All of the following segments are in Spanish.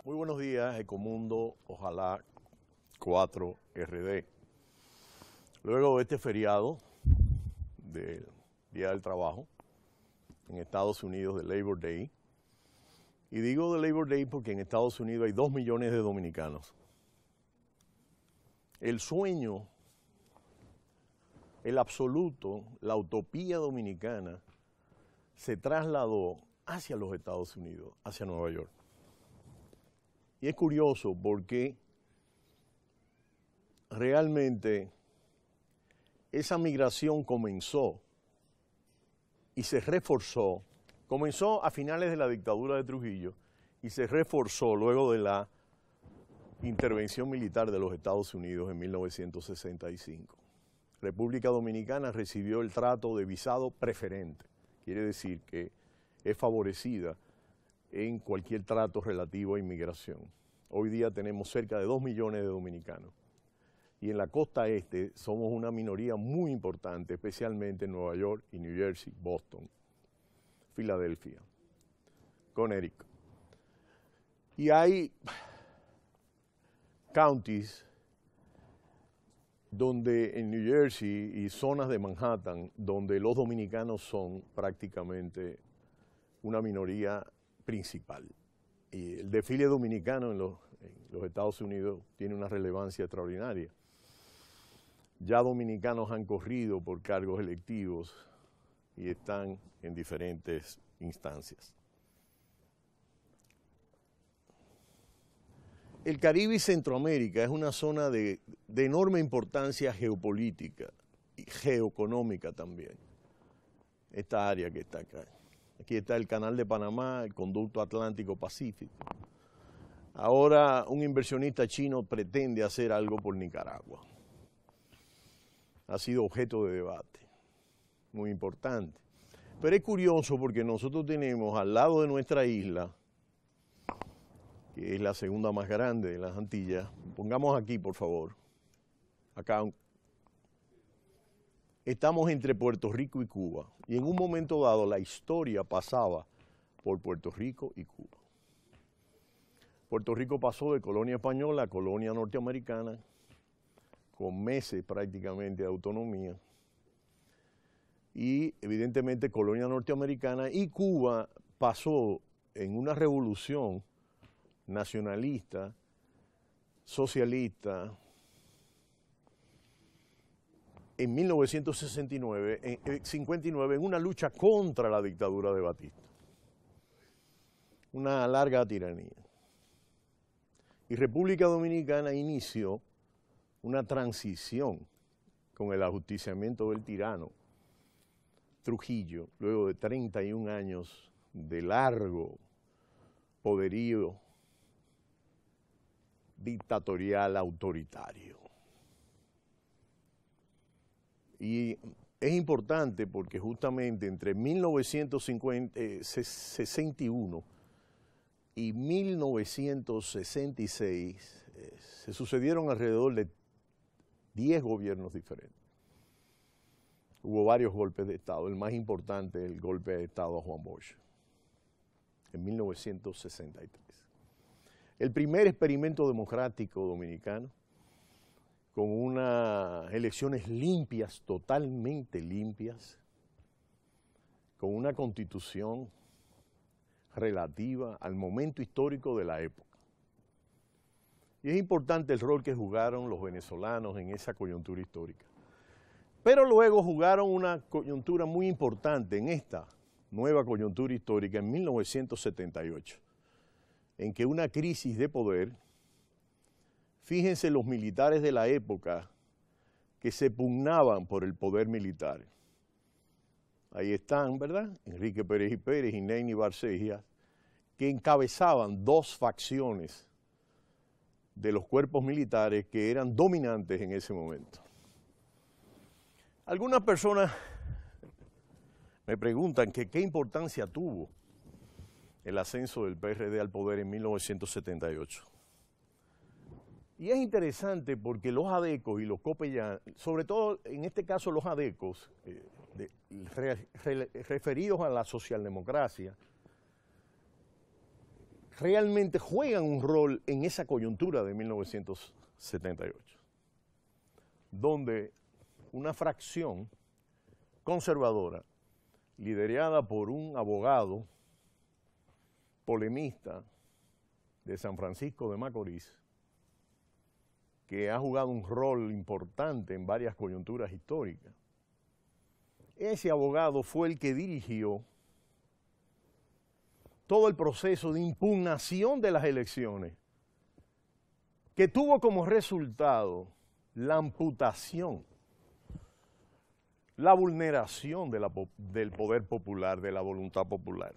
Muy buenos días, Ecomundo, ojalá 4RD. Luego de este feriado del Día del Trabajo en Estados Unidos, de Labor Day, y digo de Labor Day porque en Estados Unidos hay 2 millones de dominicanos. El sueño, el absoluto, la utopía dominicana se trasladó hacia los Estados Unidos, hacia Nueva York. Y es curioso porque realmente esa migración comenzó y se reforzó. Comenzó a finales de la dictadura de Trujillo y se reforzó luego de la intervención militar de los Estados Unidos en 1965. República Dominicana recibió el trato de visado preferente. Quiere decir que es favorecida en cualquier trato relativo a inmigración. Hoy día tenemos cerca de 2 millones de dominicanos. Y en la costa este somos una minoría muy importante, especialmente en Nueva York y New Jersey, Boston, Filadelfia, Connecticut. Y hay counties donde en New Jersey y zonas de Manhattan donde los dominicanos son prácticamente una minoría principal. Y el desfile dominicano en los Estados Unidos tiene una relevancia extraordinaria. Ya dominicanos han corrido por cargos electivos y están en diferentes instancias. El Caribe y Centroamérica es una zona de enorme importancia geopolítica y geoeconómica también. Esta área que está acá. Aquí está el Canal de Panamá, el Conducto Atlántico-Pacífico. Ahora un inversionista chino pretende hacer algo por Nicaragua. Ha sido objeto de debate, muy importante. Pero es curioso porque nosotros tenemos al lado de nuestra isla, que es la segunda más grande de las Antillas, pongamos aquí por favor, acá, estamos entre Puerto Rico y Cuba, y en un momento dado la historia pasaba por Puerto Rico y Cuba. Puerto Rico pasó de colonia española a colonia norteamericana, con meses prácticamente de autonomía, y evidentemente colonia norteamericana, y Cuba pasó en una revolución nacionalista, socialista, en 1959, 59, en una lucha contra la dictadura de Batista. Una larga tiranía. Y República Dominicana inició una transición con el ajusticiamiento del tirano Trujillo, luego de 31 años de largo poderío dictatorial autoritario. Y es importante porque justamente entre 1961 y 1966 se sucedieron alrededor de 10 gobiernos diferentes. Hubo varios golpes de Estado, el más importante el golpe de Estado a Juan Bosch, en 1963. El primer experimento democrático dominicano, con unas elecciones limpias, totalmente limpias, con una constitución relativa al momento histórico de la época. Y es importante el rol que jugaron los venezolanos en esa coyuntura histórica. Pero luego jugaron una coyuntura muy importante en esta nueva coyuntura histórica en 1978, en que una crisis de poder, fíjense los militares de la época que se pugnaban por el poder militar. Ahí están, ¿verdad? Enrique Pérez y Pérez y Neyni Barcegia, que encabezaban 2 facciones de los cuerpos militares que eran dominantes en ese momento. Algunas personas me preguntan que qué importancia tuvo el ascenso del PRD al poder en 1978. Y es interesante porque los adecos y los copellanos, sobre todo en este caso los adecos, referidos a la socialdemocracia, realmente juegan un rol en esa coyuntura de 1978, donde una fracción conservadora, liderada por un abogado polemista de San Francisco de Macorís, que ha jugado un rol importante en varias coyunturas históricas. Ese abogado fue el que dirigió todo el proceso de impugnación de las elecciones, que tuvo como resultado la amputación, la vulneración del poder popular, de la voluntad popular.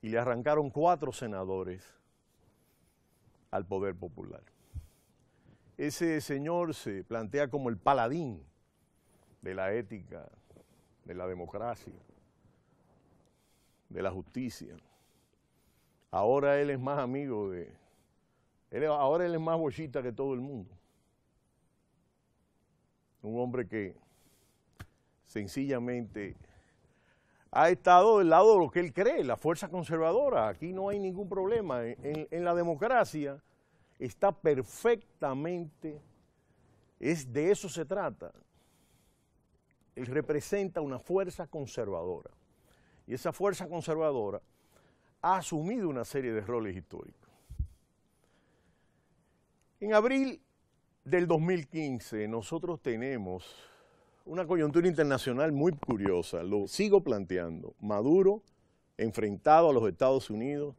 Y le arrancaron 4 senadores al poder popular. Ese señor se plantea como el paladín de la ética, de la democracia, de la justicia. Ahora él es más amigo ahora él es más bochita que todo el mundo. Un hombre que sencillamente ha estado del lado de lo que él cree, la fuerza conservadora. Aquí no hay ningún problema. En la democracia está perfectamente, de eso se trata. Él representa una fuerza conservadora. Y esa fuerza conservadora ha asumido una serie de roles históricos. En abril del 2015 nosotros tenemos una coyuntura internacional muy curiosa, lo sigo planteando. Maduro, enfrentado a los Estados Unidos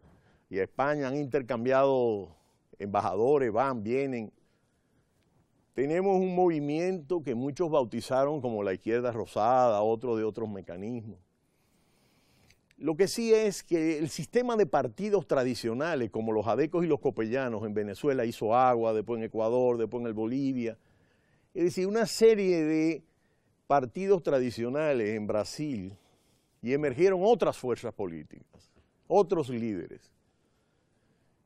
y a España, han intercambiado embajadores, van, vienen. Tenemos un movimiento que muchos bautizaron como la izquierda rosada, otros de otros mecanismos. Lo que sí es que el sistema de partidos tradicionales, como los adecos y los copellanos en Venezuela hizo agua, después en Ecuador, después en el Bolivia, es decir, una serie de partidos tradicionales en Brasil, y emergieron otras fuerzas políticas, otros líderes.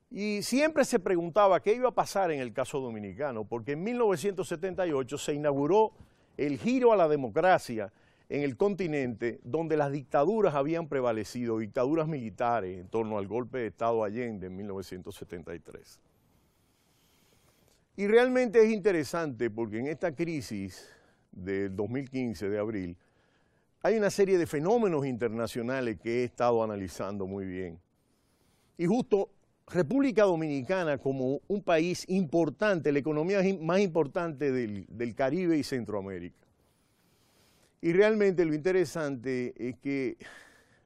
Y siempre se preguntaba qué iba a pasar en el caso dominicano, porque en 1978 se inauguró el giro a la democracia en el continente, donde las dictaduras habían prevalecido, dictaduras militares en torno al golpe de Estado Allende en 1973. Y realmente es interesante porque en esta crisis del 2015, de abril, hay una serie de fenómenos internacionales que he estado analizando muy bien. Y justo República Dominicana, como un país importante, la economía más importante del Caribe y Centroamérica. Y realmente lo interesante es que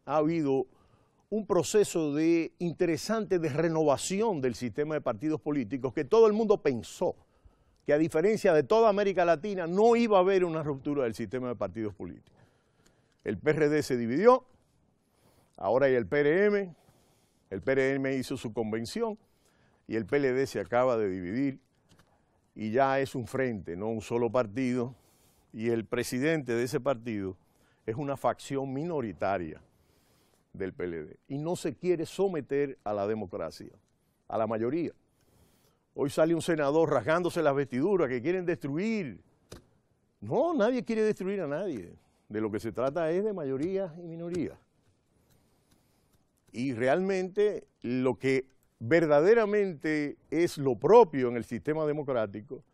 ha habido un proceso interesante de renovación del sistema de partidos políticos que todo el mundo pensó que, a diferencia de toda América Latina, no iba a haber una ruptura del sistema de partidos políticos. El PRD se dividió, ahora hay el PRM hizo su convención y el PLD se acaba de dividir y ya es un frente, no un solo partido, y el presidente de ese partido es una facción minoritaria del PLD y no se quiere someter a la democracia, a la mayoría. Hoy sale un senador rasgándose las vestiduras que quieren destruir. No, nadie quiere destruir a nadie. De lo que se trata es de mayoría y minoría. Y realmente lo que verdaderamente es lo propio en el sistema democrático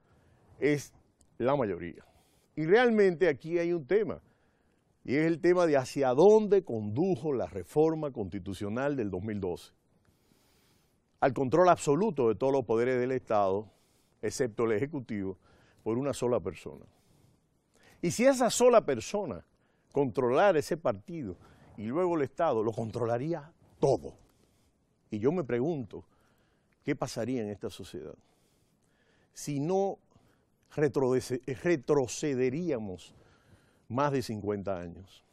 es la mayoría. Y realmente aquí hay un tema, y es el tema de hacia dónde condujo la reforma constitucional del 2012. Al control absoluto de todos los poderes del Estado, excepto el Ejecutivo, por una sola persona. Y si esa sola persona controlara ese partido y luego el Estado, lo controlaría todo. Y yo me pregunto, ¿qué pasaría en esta sociedad si no retrocederíamos más de 50 años?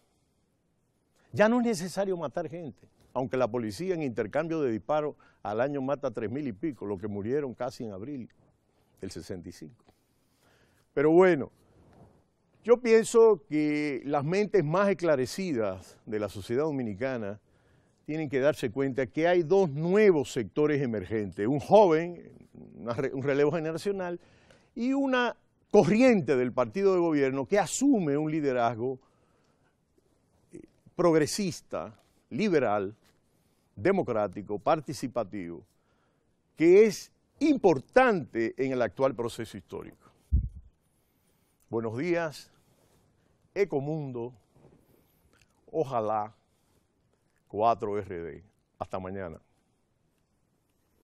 Ya no es necesario matar gente, aunque la policía en intercambio de disparos al año mata 3.000 y pico, los que murieron casi en abril del 65. Pero bueno, yo pienso que las mentes más esclarecidas de la sociedad dominicana tienen que darse cuenta que hay 2 nuevos sectores emergentes, un joven, un relevo generacional, y una corriente del partido de gobierno que asume un liderazgo progresista, liberal, democrático, participativo, que es importante en el actual proceso histórico. Buenos días, Ecomundo, ojalá 4RD. Hasta mañana.